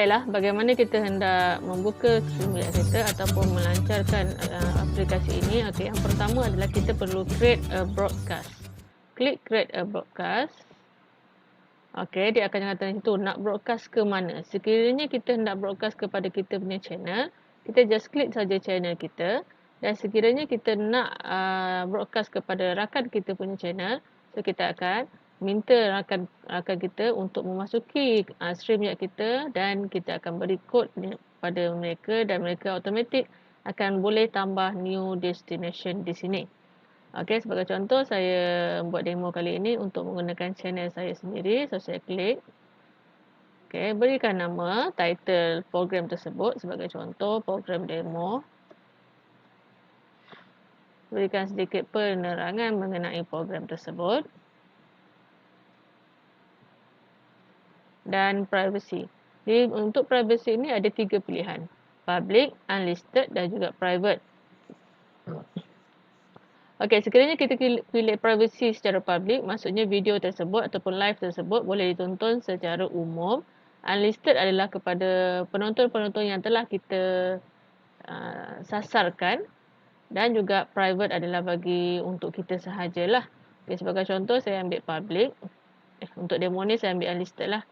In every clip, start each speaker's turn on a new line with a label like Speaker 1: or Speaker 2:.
Speaker 1: Baiklah, bagaimana kita hendak membuka StreamYard kita ataupun melancarkan aplikasi ini. Okey, yang pertama adalah kita perlu create a broadcast. Klik create a broadcast. Okey, dia akan kata itu nak broadcast ke mana. Sekiranya kita hendak broadcast kepada kita punya channel, kita just klik saja channel kita. Dan sekiranya kita nak broadcast kepada rakan kita punya channel, so kita akan minta rakan kita untuk memasuki StreamYard kita dan kita akan beri kod pada mereka dan mereka automatik akan boleh tambah new destination di sini. Okey, sebagai contoh saya buat demo kali ini untuk menggunakan channel saya sendiri. So saya klik. Okey, berikan nama title program tersebut sebagai contoh program demo. Berikan sedikit penerangan mengenai program tersebut. Dan privacy. Jadi untuk privacy ini ada 3 pilihan. Public, unlisted dan juga private. Okey, sekiranya kita pilih privacy secara public, maksudnya video tersebut ataupun live tersebut boleh ditonton secara umum. Unlisted adalah kepada penonton-penonton yang telah kita sasarkan dan juga private adalah bagi untuk kita sahajalah. Okay, sebagai contoh saya ambil public. Untuk demo ni saya ambil unlisted lah.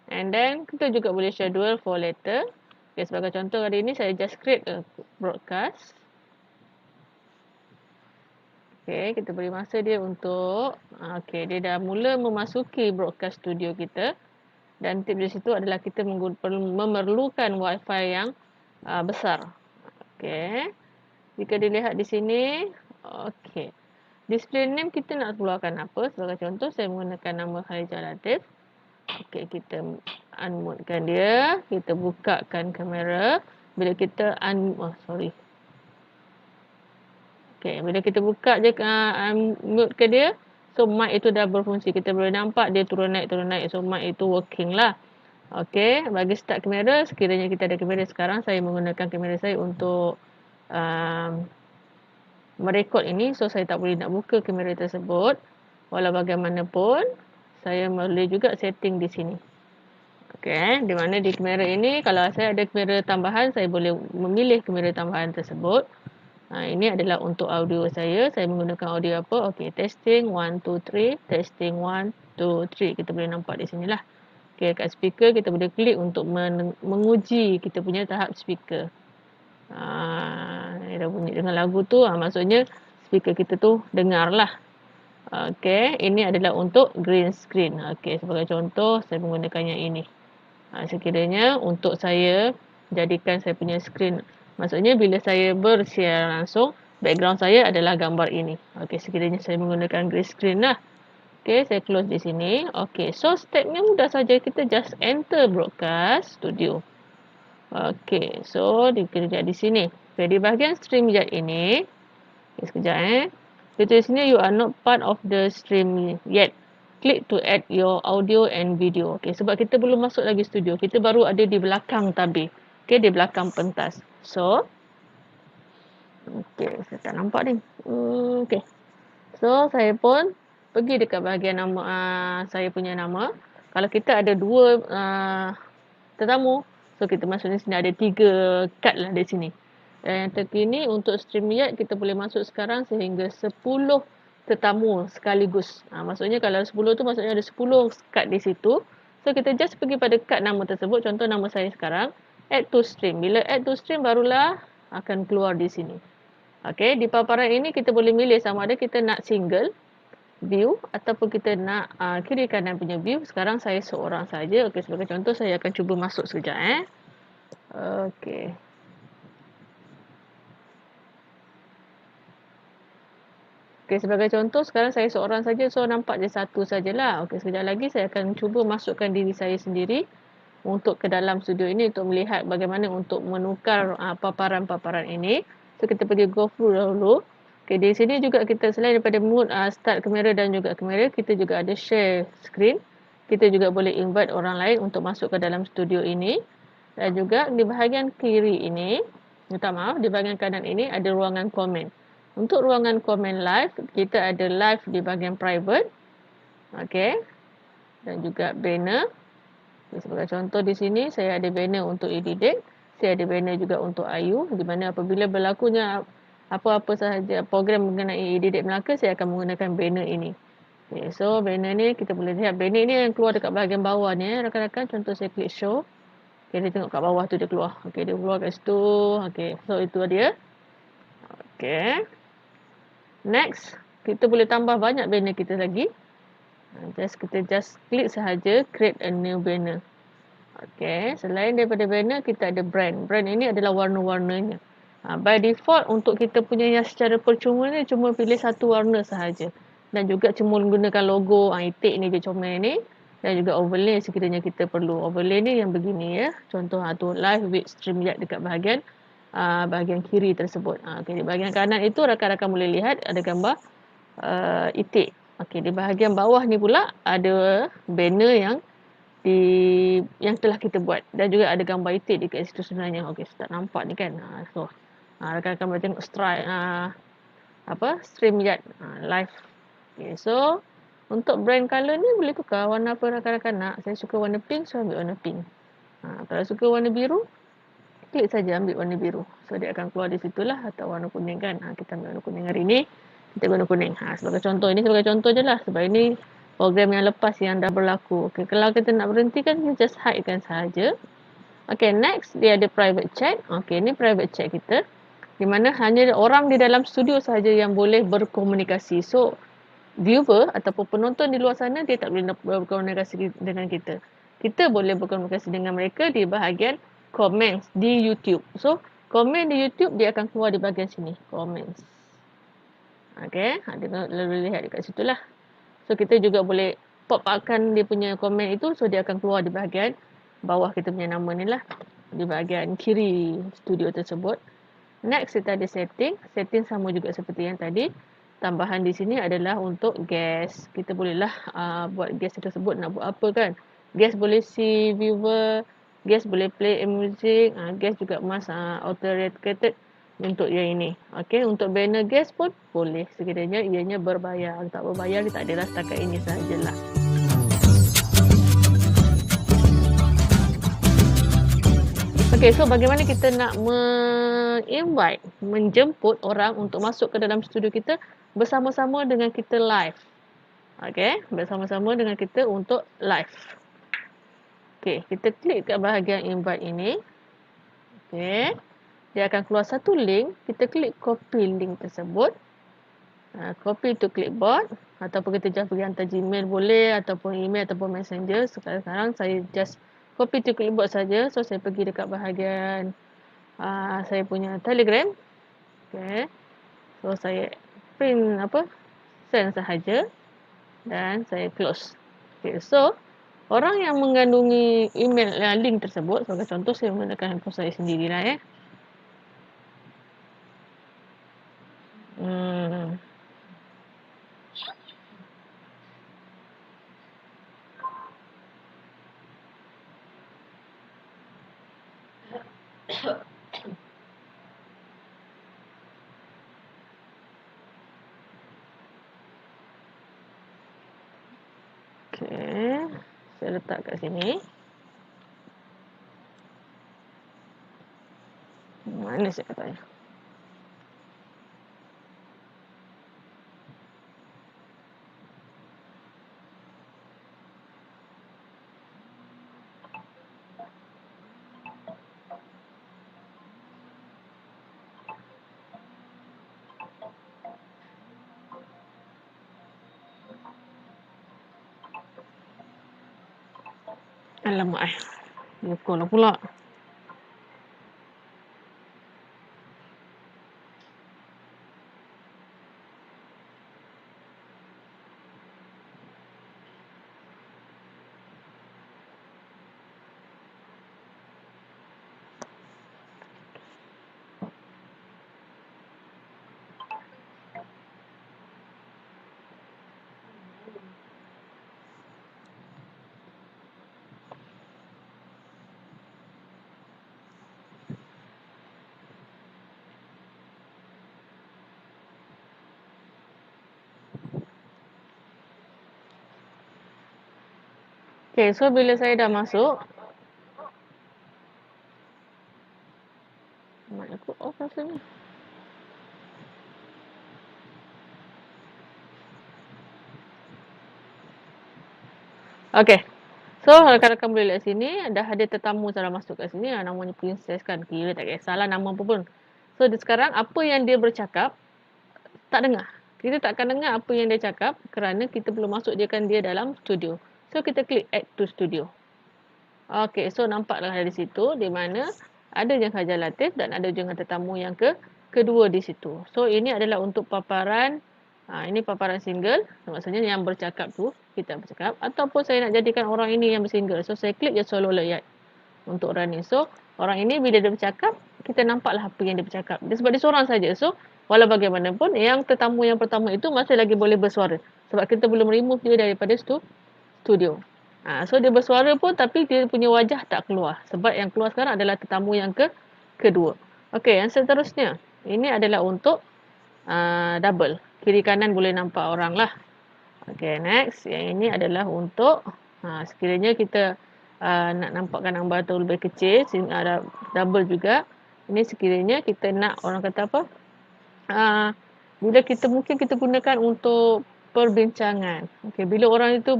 Speaker 1: And then kita juga boleh schedule for later. Okay, sebagai contoh hari ini saya just create a broadcast. Okay, kita beri masa dia untuk okay, dia dah mula memasuki broadcast studio kita. Dan tip di situ adalah kita memerlukan wifi yang besar. Okay. Jika dilihat di sini, okay. Display name kita nak keluarkan apa? Sebagai contoh saya menggunakan nama Khalijah Latif. Okay, kita unmute-kan dia. Kita bukakan kamera. Bila kita Okay, bila kita buka je unmute ke dia, so mic itu dah berfungsi. Kita boleh nampak dia turun naik. So mic itu working lah. Okay, bagi start kamera, sekiranya kita ada kamera sekarang, saya menggunakan kamera saya untuk merekod ini. So saya tak boleh nak buka kamera tersebut. Walau bagaimanapun, saya boleh juga setting di sini. Okay, di mana di kamera ini, kalau saya ada kamera tambahan, saya boleh memilih kamera tambahan tersebut. Ini adalah untuk audio saya. Saya menggunakan audio apa? Okay, testing 1, 2, 3. Testing 1, 2, 3. Kita boleh nampak di sinilah. Okay, kat speaker kita boleh klik untuk menguji kita punya tahap speaker. Dia dah bunyi dengan lagu tu. Maksudnya speaker kita tu dengarlah. Okay, ini adalah untuk green screen. Okay, sebagai contoh saya menggunakan yang ini. Sekiranya untuk saya jadikan saya punya screen. Maksudnya bila saya bersiaran langsung, background saya adalah gambar ini. Okay, sekiranya saya menggunakan green screen lah. Okay, saya close di sini. Okay, so stepnya mudah saja. Kita just enter broadcast studio. Okay, so kita lihat di sini. Okay, di bahagian StreamYard ini. Okay, sekejap Di sini you are not part of the stream yet. Click to add your audio and video. Okay, sebab kita belum masuk lagi studio. Kita baru ada di belakang tabir. Okay, di belakang pentas. So, okay, saya tak nampak ni. Okay. So, saya pun pergi dekat bahagian nama saya punya nama. Kalau kita ada 2 tetamu, so kita masuk di sini ada 3 kad lah di sini. Dan yang terkini untuk StreamYard kita boleh masuk sekarang sehingga 10 tetamu sekaligus. Maksudnya kalau 10 tu maksudnya ada 10 kad di situ. So kita just pergi pada kad nama tersebut. Contoh nama saya sekarang. Add to stream. Bila add to stream barulah akan keluar di sini. Okay, di paparan ini kita boleh milih sama ada kita nak single view ataupun kita nak kiri kanan punya view. Sekarang saya seorang saja. Okay, sebagai contoh saya akan cuba masuk sekejap. Okay. Okay, sebagai contoh sekarang saya seorang saja, so nampak je satu sajalah. Okay, sekejap lagi saya akan cuba masukkan diri saya sendiri untuk ke dalam studio ini untuk melihat bagaimana untuk menukar paparan-paparan ini. So kita pergi go through dahulu. Okay, di sini juga kita selain daripada mode start kamera dan juga kamera, kita juga ada share screen. Kita juga boleh invite orang lain untuk masuk ke dalam studio ini. Dan juga di bahagian kiri ini, minta maaf, di bahagian kanan ini ada ruangan komen. Untuk ruangan komen live, kita ada live di bahagian private. Okay. Dan juga banner. Sebagai contoh di sini saya ada banner untuk Edidik, saya ada banner juga untuk Ayu, di mana apabila berlakunya apa-apa sahaja program mengenai Edidik Melaka, saya akan menggunakan banner ini. Okay, so banner ni kita boleh lihat, banner ni yang keluar dekat bahagian bawah ni rakan-rakan. Contoh saya klik show. Okay, dia tengok kat bawah tu dia keluar. Okay, dia keluar kat situ. Okay, so itu dia. Okay. Next, kita boleh tambah banyak banner kita lagi. Kita just klik sahaja create a new banner. Okay, selain daripada banner, kita ada brand. Brand ini adalah warna-warnanya. By default, untuk kita punya yang secara percuma ni, cuma pilih satu warna sahaja. Dan juga cuma menggunakan logo itik ni je, comel ni. Dan juga overlay sekiranya kita perlu. Overlay ni yang begini ya. Contoh tu live with StreamYard dekat bahagian kiri tersebut. Okay, di bahagian kanan itu rakan-rakan boleh lihat ada gambar itik. Okey, di bahagian bawah ni pula ada banner yang telah kita buat dan juga ada gambar itik dekat situ sebenarnya. Okey, tak nampak ni kan. Rakan-rakan boleh tengok StreamYard live. Okey, so untuk brand color ni boleh tukar warna apa rakan-rakan nak. Saya suka warna pink, so ambil warna pink. Kalau suka warna biru, klik saja ambil warna biru. So dia akan keluar di situlah, atau warna kuning kan. Kita ambil warna kuning hari ni. Kita guna kuning. Sebagai contoh, ini sebagai contoh je lah. Sebab ini program yang lepas yang dah berlaku. Okay, kalau kita nak berhentikan, kita just hide kan sahaja. Okay, next dia ada private chat. Okay, ini private chat kita. Di mana hanya orang di dalam studio sahaja yang boleh berkomunikasi. So, viewer ataupun penonton di luar sana, dia tak boleh berkomunikasi dengan kita. Kita boleh berkomunikasi dengan mereka di bahagian comments di YouTube. So, komen di YouTube dia akan keluar di bahagian sini. Comments. Okay, dia boleh lihat dekat situ lah. So, kita juga boleh pop upkan dia punya komen itu. So, dia akan keluar di bahagian bawah kita punya nama ni lah. Di bahagian kiri studio tersebut. Next, kita ada setting. Setting sama juga seperti yang tadi. Tambahan di sini adalah untuk guest. Kita bolehlah buat guest tersebut nak buat apa kan. Guest boleh see viewer. Guest boleh play music. Guest juga must auto-rated untuk yang ini. Okay, untuk banner guest pun boleh sekiranya ianya berbayar. Tak berbayar, dia tak adalah setakat ini sahajalah. Okay, so bagaimana kita nak invite, menjemput orang untuk masuk ke dalam studio kita bersama-sama dengan kita live. Okay, bersama-sama dengan kita untuk live. Okay, kita klik kat bahagian invite ini. Okay, dia akan keluar satu link. Kita klik copy link tersebut. Copy to clipboard. Ataupun kita just pergi hantar Gmail boleh. Ataupun email ataupun messenger. Sekarang saya just copy to clipboard saja. So, saya pergi dekat bahagian saya punya Telegram. Okay. So, saya send sahaja. Dan saya close. Okay, so orang yang mengandungi email link tersebut, sebagai contoh saya menggunakan handphone saya sendirilah ya. Okay, saya letak kat sini. Mana saya katanya? Alamak dia pukul pula. Okay, so bila saya dah masuk, mic aku off rasa ni. Okay, so rakan-rakan boleh lihat sini, dah ada tetamu cara masuk kat sini, namanya Princess kan, kira tak kisahlah nama apa pun. So sekarang apa yang dia bercakap, tak dengar. Kita takkan dengar apa yang dia cakap kerana kita belum masuk dia dalam studio. So kita klik add to studio. Okay, so nampaklah dari situ di mana ada yang Hajar Latif dan ada juga tetamu yang kedua di situ. So ini adalah untuk paparan, ini paparan single, maksudnya yang bercakap tu, kita bercakap. Ataupun saya nak jadikan orang ini yang bersingle. So saya klik je solo layat untuk running. So orang ini bila dia bercakap, kita nampaklah apa yang dia bercakap. Dia sebab dia seorang saja. So walau bagaimanapun, yang tetamu yang pertama itu masih lagi boleh bersuara. Sebab kita belum remove dia daripada studio. So dia bersuara pun tapi dia punya wajah tak keluar. Sebab yang keluar sekarang adalah tetamu yang kedua. Okey, yang seterusnya. Ini adalah untuk double. Kiri kanan boleh nampak orang lah. Okey, next. Yang ini adalah untuk sekiranya kita nak nampakkan gambar tu lebih kecil, ada double juga. Ini sekiranya kita nak orang kata apa? Bila kita mungkin kita gunakan untuk perbincangan. Okey, bila orang itu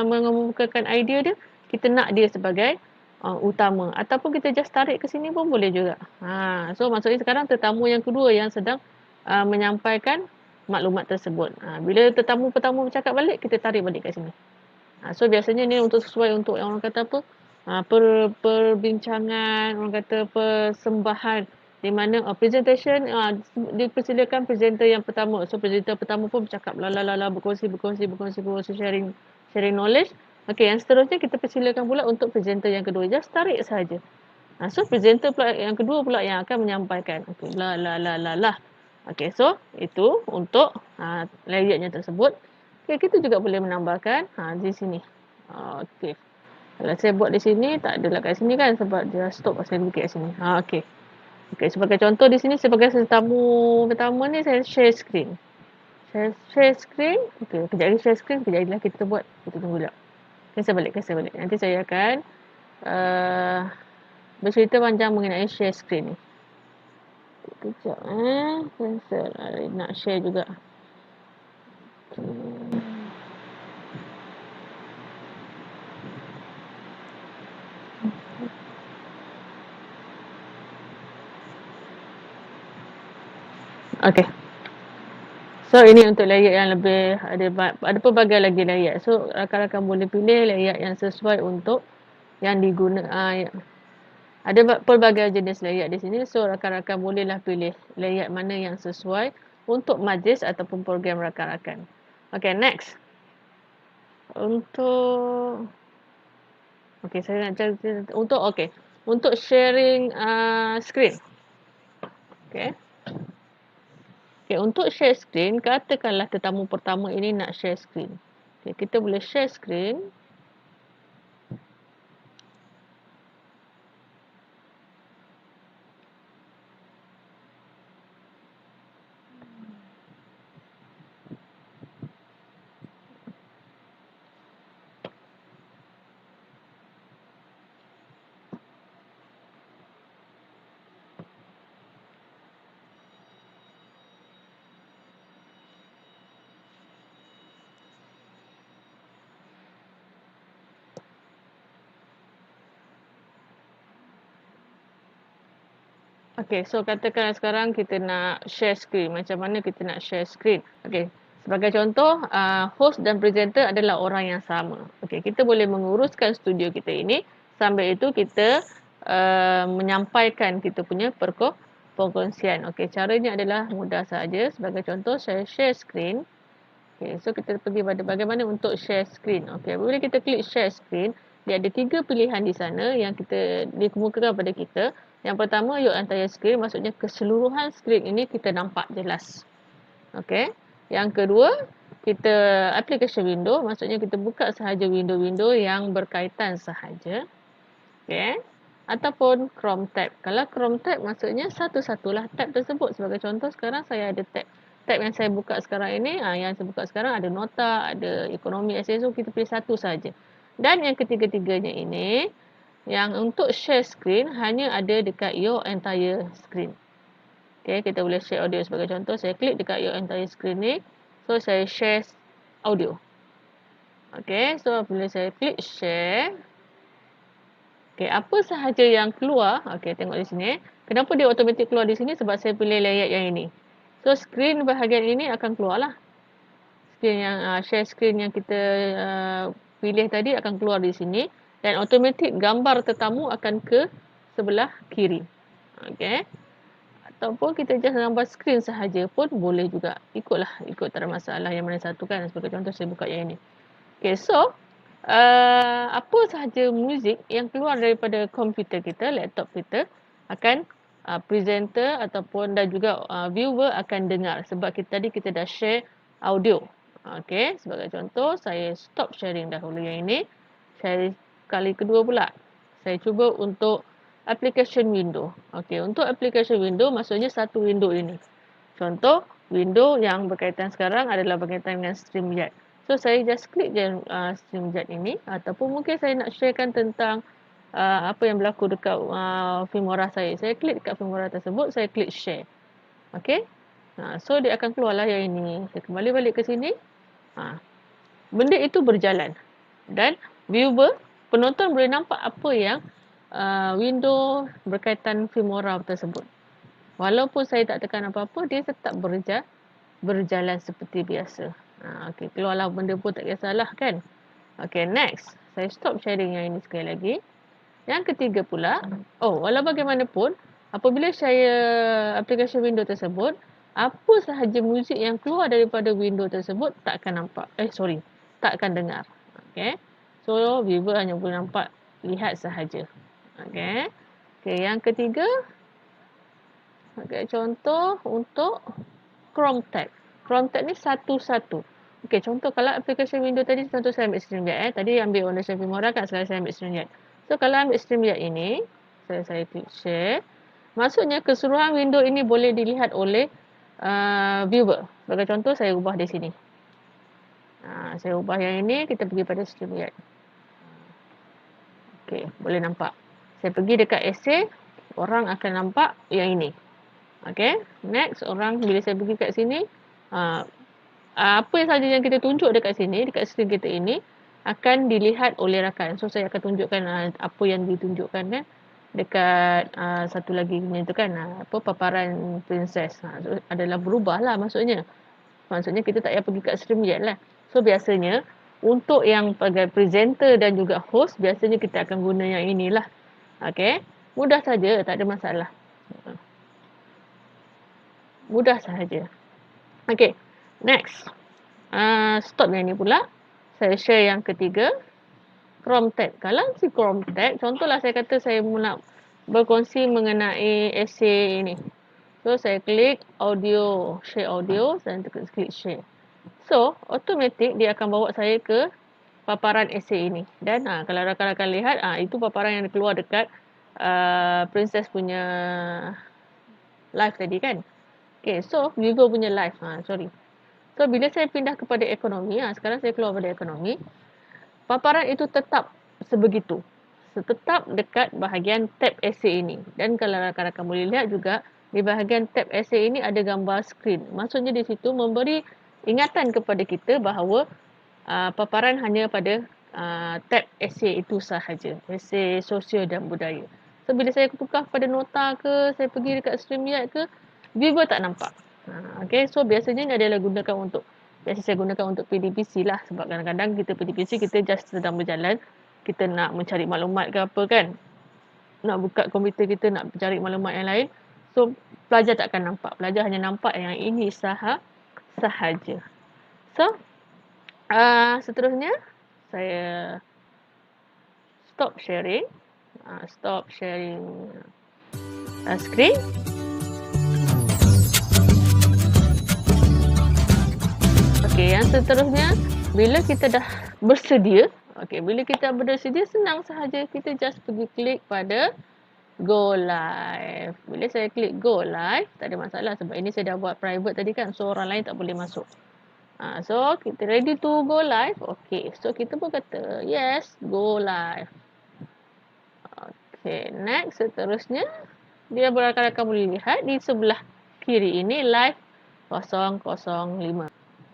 Speaker 1: mengemukakan idea dia, kita nak dia sebagai utama ataupun kita just tarik ke sini pun boleh juga. So maksudnya sekarang tetamu yang kedua yang sedang menyampaikan maklumat tersebut. Bila tetamu pertama bercakap balik, kita tarik balik kat sini. So biasanya ni untuk sesuai untuk yang orang kata apa? Perbincangan, orang kata persembahan di mana presentation dipersilakan presenter yang pertama. So presenter pertama pun bercakap berkongsi sharing knowledge. Okey, yang seterusnya kita persilakan pula untuk presenter yang kedua. Just tarik saja. So presenter pula yang kedua pula yang akan menyampaikan. Okey, Okey, so itu untuk layarnya tersebut. Okey, kita juga boleh menambahkan di sini. Okey. Kalau saya buat di sini tak adalah kat sini kan sebab dia stop saya bikin kat sini. Okey. Okey, sebagai contoh di sini sebagai tetamu pertama ni saya share screen. Share screen. Okey, kejap lagi share screen, kejap lagi lah kita buat. Kita tunggu jap. Cancel balik. Nanti saya akan bercerita panjang mengenai share screen ni. Kejap cancel. Nak share juga. Okey. So ini untuk layout yang lebih ada pelbagai lagi layout. So rakan-rakan boleh pilih layout yang sesuai untuk yang digunakan. Ada pelbagai jenis layout di sini. So rakan-rakan bolehlah pilih layout mana yang sesuai untuk majlis ataupun program rakan-rakan. Okay, next. Untuk saya nak cari untuk sharing screen. Okay. Untuk share screen, katakanlah tetamu pertama ini nak share screen. Kita boleh share screen. Okay, so katakan sekarang kita nak share screen. Macam mana kita nak share screen? Okay, sebagai contoh, host dan presenter adalah orang yang sama. Okay, kita boleh menguruskan studio kita ini. Sambil itu kita menyampaikan kita punya perkongsian. Okay, caranya adalah mudah saja. Sebagai contoh, saya share screen. Okay, so kita pergi pada bagaimana untuk share screen. Okay, bila kita klik share screen, dia ada 3 pilihan di sana yang kita dikemukakan pada kita. Yang pertama, your entire screen, maksudnya keseluruhan screen ini kita nampak jelas. Okay. Yang kedua, kita application window, maksudnya kita buka sahaja window-window yang berkaitan sahaja. Okay. Ataupun Chrome tab. Kalau Chrome tab, maksudnya satu-satulah tab tersebut. Sebagai contoh, sekarang saya ada tab yang saya buka sekarang ini. Yang saya buka sekarang ada nota, ada ekonomi, SSO, kita pilih satu sahaja. Dan yang ketiga-tiganya ini, yang untuk share screen hanya ada dekat your entire screen. Okay, kita boleh share audio sebagai contoh. Saya klik dekat your entire screen ni. So, saya share audio. Okay, so bila saya klik share. Okay, apa sahaja yang keluar. Okay, tengok di sini. Kenapa dia automatic keluar di sini? Sebab saya pilih layout yang ini. So, screen bahagian ini akan keluar lah. Screen yang share screen yang kita pilih tadi akan keluar di sini. Dan automatic gambar tetamu akan ke sebelah kiri. Okay. Ataupun kita just gambar screen sahaja pun boleh juga. Ikut tak ada masalah yang mana satu kan. Sebagai contoh saya buka yang ini. Okay, so apa sahaja muzik yang keluar daripada komputer kita, laptop kita akan presenter ataupun dan juga viewer akan dengar. Sebab tadi kita dah share audio. Okay, sebagai contoh saya stop sharing dahulu yang ini. Saya kali kedua pula. Saya cuba untuk application window. Okey, untuk application window maksudnya satu window ini. Contoh, window yang berkaitan sekarang adalah berkaitan dengan StreamYard. So, saya just klik je StreamYard ini ataupun mungkin saya nak sharekan tentang apa yang berlaku dekat Filmora saya. Saya klik dekat Filmora tersebut, saya klik share. Okey. So, dia akan keluarlah yang ini. Saya kembali balik ke sini. Benda itu berjalan. Dan viewer, penonton boleh nampak apa yang window berkaitan Filmora tersebut. Walaupun saya tak tekan apa-apa, dia tetap berjalan seperti biasa. Okay, keluarlah benda pun tak kisahlah kan. Okay, next. Saya stop sharing yang ini sekali lagi. Yang ketiga pula, walau bagaimanapun, apabila saya aplikasi window tersebut, apa sahaja muzik yang keluar daripada window tersebut tak akan nampak. Tak akan dengar. Okay. So, viewer hanya boleh nampak, lihat sahaja. Okay. Okay, yang ketiga. Okay, contoh untuk Chrome tab. Chrome tab ni satu-satu. Okay, contoh kalau aplikasi window tadi, contoh saya ambil StreamYard. Tadi ambil Online Filmora kan, sekarang saya ambil StreamYard. So, kalau ambil StreamYard ini, saya klik share. Maksudnya, keseluruhan window ini boleh dilihat oleh viewer. Sebagai contoh, saya ubah di sini. Saya ubah yang ini, kita pergi pada StreamYard. Okay, boleh nampak. Saya pergi dekat essay, orang akan nampak yang ini. Okay, next, bila saya pergi kat sini, apa sahaja yang kita tunjuk dekat sini, dekat screen kita ini, akan dilihat oleh rakan. So, saya akan tunjukkan apa yang ditunjukkan kan, dekat satu lagi ni tu kan, paparan princess. So, adalah berubah lah maksudnya. Maksudnya kita tak payah pergi kat StreamYard lah. So, biasanya, untuk yang sebagai presenter dan juga host, biasanya kita akan guna yang inilah. Okay, mudah saja, tak ada masalah. Mudah sahaja. Okay, next. Stop yang ni pula. Saya share yang ketiga. Chrome tab. Kalau si Chrome tab, contohlah saya kata saya nak berkongsi mengenai essay ini. So, saya klik audio, share audio, saya klik share. So, automatic dia akan bawa saya ke paparan essay ini. Dan kalau rakan-rakan lihat, itu paparan yang keluar dekat Princess punya live tadi kan. Okay, so viewer punya live. So, bila saya pindah kepada ekonomi, sekarang saya keluar pada ekonomi, paparan itu tetap sebegitu. Tetap dekat bahagian tab essay ini. Dan kalau rakan-rakan boleh lihat juga, di bahagian tab essay ini ada gambar skrin. Maksudnya di situ memberi ingatan kepada kita bahawa paparan hanya pada tab essay itu sahaja. Essay sosial dan budaya. So, bila saya tukar pada nota ke, saya pergi dekat StreamYard ke, viewer tak nampak. Okay, so biasanya ni adalah biasa saya gunakan untuk PDPC lah. Sebab kadang-kadang kita PDPC, kita just sedang berjalan. Kita nak mencari maklumat ke apa kan. Nak buka komputer kita, nak cari maklumat yang lain. So, pelajar tak akan nampak. Pelajar hanya nampak yang ini sahaja. So, seterusnya, saya stop sharing. Stop sharing screen. Okay, yang seterusnya, bila kita dah bersedia, bila kita bersedia, senang sahaja kita just pergi klik pada Go Live. Bila saya klik Go Live, tak ada masalah sebab ini saya dah buat private tadi kan, so orang lain tak boleh masuk. So kita ready to go live. Okay, so kita pun kata yes, go live. Okay, next seterusnya dia rakan-rakan boleh lihat di sebelah kiri ini live 005.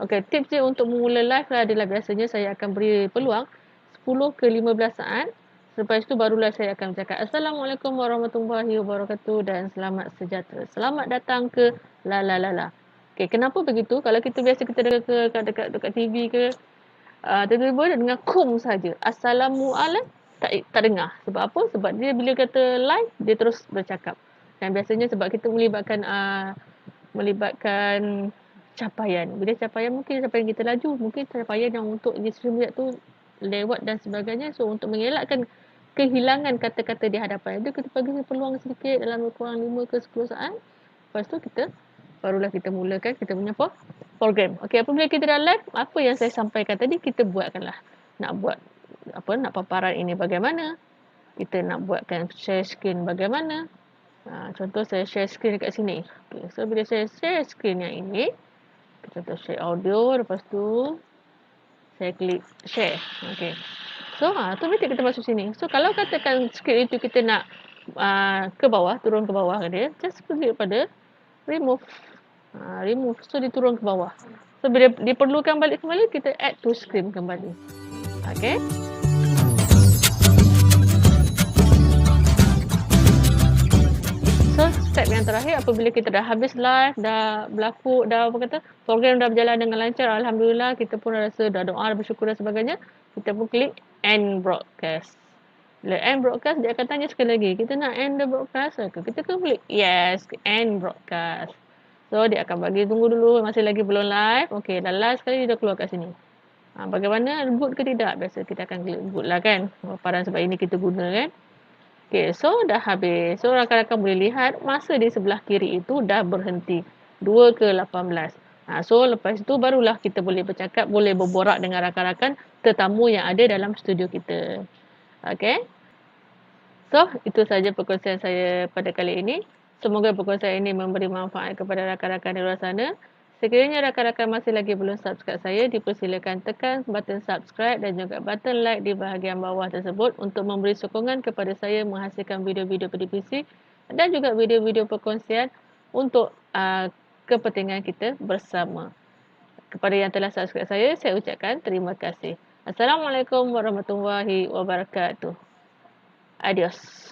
Speaker 1: Okay, tips dia untuk memula live adalah biasanya saya akan beri peluang 10 ke 15 saat. Lepas itu barulah saya akan bercakap Assalamualaikum warahmatullahi wabarakatuh dan selamat sejahtera. Selamat datang ke la la la la. Okay, kenapa begitu? Kalau kita biasa kita dekat TV ke, tiba-tiba dia dengar kum saja. Assalamualaikum tak dengar. Sebab apa? Sebab dia bila kata live dia terus bercakap. Dan biasanya sebab kita melibatkan capaian. Bila capaian mungkin capaian kita laju, mungkin capaian yang untuk di stream tu lewat dan sebagainya. So untuk mengelakkan kehilangan kata-kata di hadapan itu, kita bagi peluang sedikit dalam lebih kurang 5 ke 10 saat. Lepas tu barulah kita mulakan kita punya program. Okey, apabila kita dah live, apa yang saya sampaikan tadi kita buatkanlah. Nak paparan ini bagaimana? Kita nak buatkan share screen bagaimana? Contoh saya share screen dekat sini. Okay, so bila saya share screen yang ini, contoh share audio, lepas tu saya klik share. Okay. So, automatik kita masuk sini. So, kalau katakan skrip itu kita nak ke bawah, turun ke bawah dia, just klik pada remove. Remove. So, dia turun ke bawah. So, bila diperlukan balik kembali, kita add to screen kembali. Okay. So, step yang terakhir apabila kita dah habis live, dah berlaku, program dah berjalan dengan lancar, Alhamdulillah, kita pun rasa dah doa, dah bersyukur dan sebagainya, kita pun klik end broadcast. Bila end broadcast, dia akan tanya sekali lagi, kita nak end the broadcast ke? Kita kan klik yes, end broadcast. So, dia akan bagi tunggu dulu, masih lagi belum live. Okay, dah live sekali, dia dah keluar kat sini. Bagaimana, good ke tidak? Biasa kita akan klik good lah kan. Paparan sebab ini kita guna kan. Okay, so dah habis. So, rakan-rakan boleh lihat masa di sebelah kiri itu dah berhenti. 2 ke 18. So, lepas itu barulah kita boleh bercakap, boleh berborak dengan rakan-rakan tetamu yang ada dalam studio kita. Okay. So, itu sahaja perkongsian saya pada kali ini. Semoga perkongsian ini memberi manfaat kepada rakan-rakan di luar sana. Sekiranya rakan-rakan masih lagi belum subscribe saya, dipersilakan tekan button subscribe dan juga button like di bahagian bawah tersebut untuk memberi sokongan kepada saya menghasilkan video-video PDPC dan juga video-video perkongsian untuk kepentingan kita bersama. Kepada yang telah subscribe saya ucapkan terima kasih. Assalamualaikum warahmatullahi wabarakatuh. Adios.